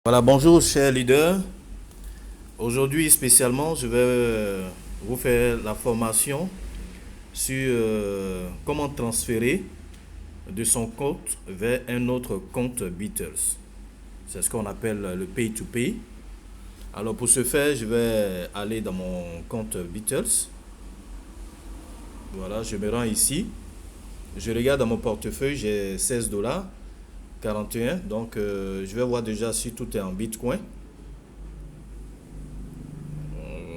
Voilà, bonjour chers leaders. Aujourd'hui spécialement, je vais vous faire la formation sur comment transférer de son compte vers un autre compte Beatles. C'est ce qu'on appelle le pay-to-pay. Alors pour ce faire, je vais aller dans mon compte Beatles. Voilà, je me rends ici. Je regarde dans mon portefeuille, j'ai 16 dollars 41. Donc je vais voir déjà si tout est en Bitcoin.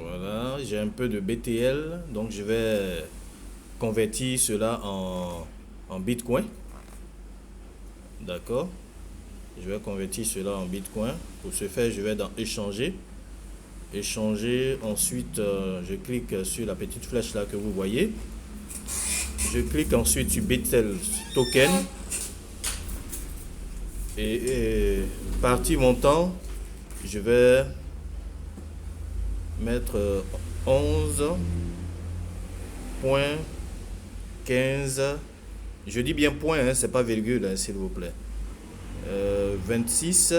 Voilà, j'ai un peu de BTL, donc je vais convertir cela en Bitcoin. D'accord. Je vais convertir cela en Bitcoin. Pour ce faire, je vais dans échanger. Échanger, ensuite je clique sur la petite flèche là que vous voyez. Je clique ensuite sur BTL Token. Et partie montant, je vais mettre 11,15. Je dis bien point, hein, c'est pas virgule, hein, s'il vous plaît. 26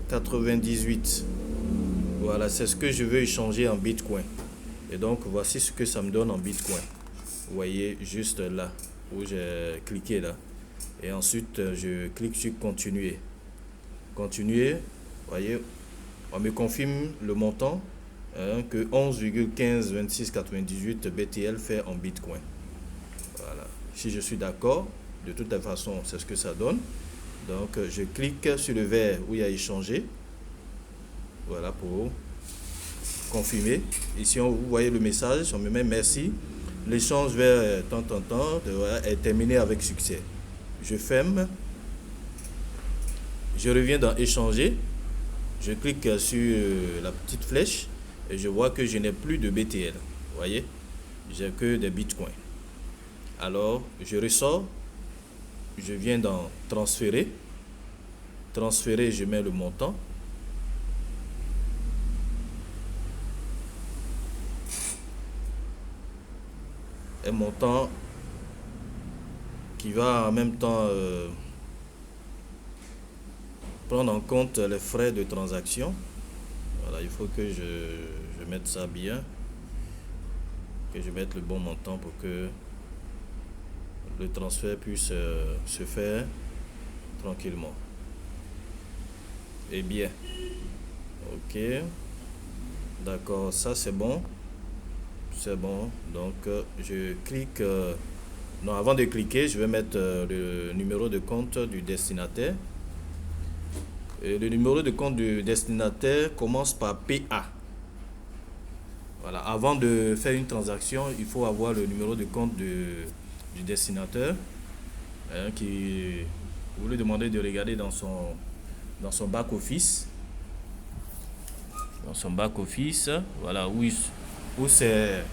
98. Voilà, c'est ce que je veux échanger en Bitcoin. Et donc voici ce que ça me donne en Bitcoin. Vous voyez juste là où j'ai cliqué là. Et ensuite je clique sur continuer. Continuer. Vous voyez, on me confirme le montant que 11,152698 BTL fait en Bitcoin. Voilà. Si je suis d'accord, de toute façon, c'est ce que ça donne. Donc, je clique sur le vert où il y a échangé. Voilà pour confirmer. Ici, vous voyez le message, on me met merci. L'échange vers tant est terminé avec succès. Je ferme. Je reviens dans échanger. Je clique sur la petite flèche et je vois que je n'ai plus de BTL. Vous voyez, j'ai que des bitcoins. Alors, je ressors. Je viens dans transférer. Transférer, je mets le montant. Un montant qui va en même temps prendre en compte les frais de transaction. Voilà, il faut que je mette ça bien. Que je mette le bon montant pour que le transfert puisse se faire tranquillement. Eh bien, ok, d'accord, ça c'est bon, donc je clique, non, avant de cliquer, je vais mettre le numéro de compte du destinataire. Et le numéro de compte du destinataire commence par PA. Voilà, avant de faire une transaction, il faut avoir le numéro de compte du destinataire, qui vous lui demandez de regarder dans son back office, voilà, où c'est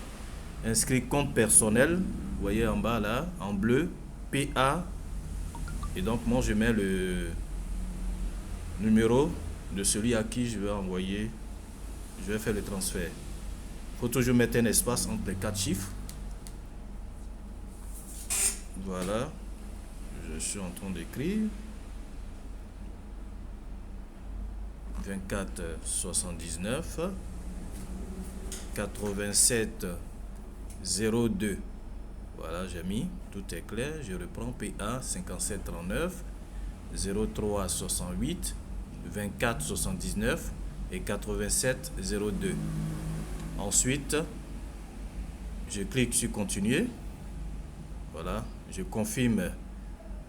inscrit compte personnel. Vous voyez en bas là, en bleu, PA. Et donc moi je mets le numéro de celui à qui je vais envoyer, je vais faire le transfert. Il faut toujours mettre un espace entre les 4 chiffres. Voilà, je suis en train d'écrire 24 79 87 02. Voilà, j'ai mis, tout est clair. Je reprends PA 57 39 03 68 24 79 et 87 02. Ensuite, je clique sur continuer. Voilà, je confirme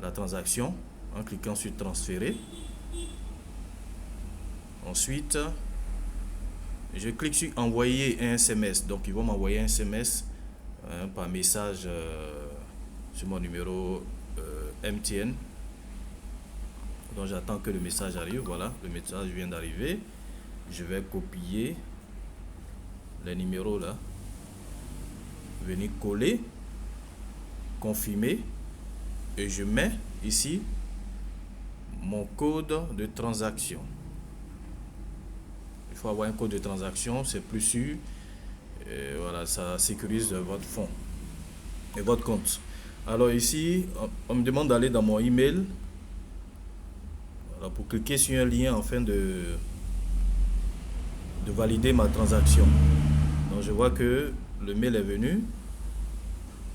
la transaction en cliquant sur transférer. Ensuite, je clique sur envoyer un SMS. Donc, ils vont m'envoyer un SMS par message sur mon numéro MTN. Donc, j'attends que le message arrive. Voilà, le message vient d'arriver. Je vais copier les numéros là. Venir coller, confirmer. Et je mets ici mon code de transaction. Il faut avoir un code de transaction, c'est plus sûr. Et voilà, ça sécurise votre fonds et votre compte. Alors ici, on me demande d'aller dans mon email. Alors, pour cliquer sur un lien afin de valider ma transaction. Donc je vois que le mail est venu.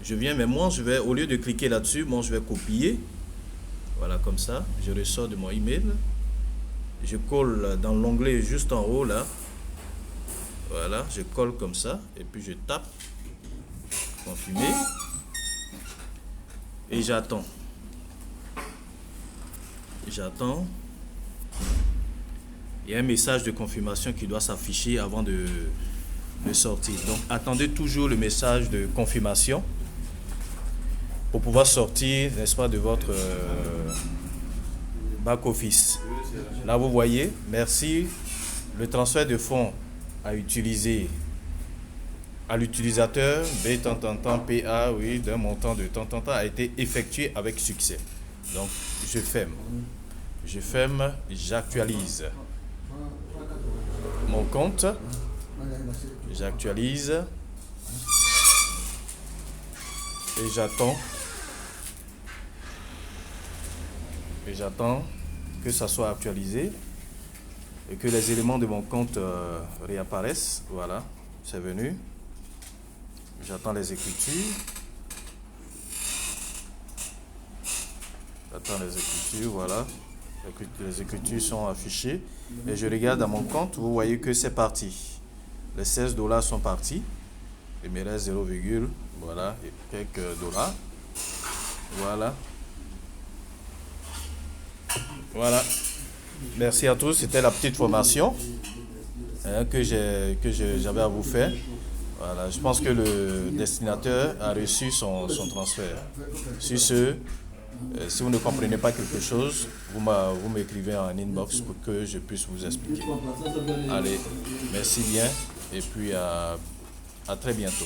Je viens, mais moi je vais, au lieu de cliquer là-dessus, moi je vais copier. Voilà, comme ça. Je ressors de mon email. Je colle dans l'onglet juste en haut là. Voilà, je colle comme ça. Et puis je tape. Confirmer. Et j'attends. J'attends. Il y a un message de confirmation qui doit s'afficher avant de sortir. Donc attendez toujours le message de confirmation pour pouvoir sortir, n'est-ce pas, de votre back-office. Là vous voyez, merci, le transfert de fonds à utiliser à l'utilisateur B tant PA, oui, d'un montant de tant a été effectué avec succès. Donc je ferme, j'actualise mon compte, j'actualise et j'attends que ça soit actualisé et que les éléments de mon compte réapparaissent. Voilà, c'est venu. J'attends les écritures. Voilà. Les écritures sont affichées. Et je regarde à mon compte, vous voyez que c'est parti. Les 16 $ sont partis. Il me reste 0, voilà, et quelques dollars. Voilà. Voilà. Merci à tous. C'était la petite formation que j'avais à vous faire. Voilà. Je pense que le destinataire a reçu son transfert. Sur ce, si vous ne comprenez pas quelque chose, vous m'écrivez en inbox pour que je puisse vous expliquer. Allez, merci bien et puis à très bientôt.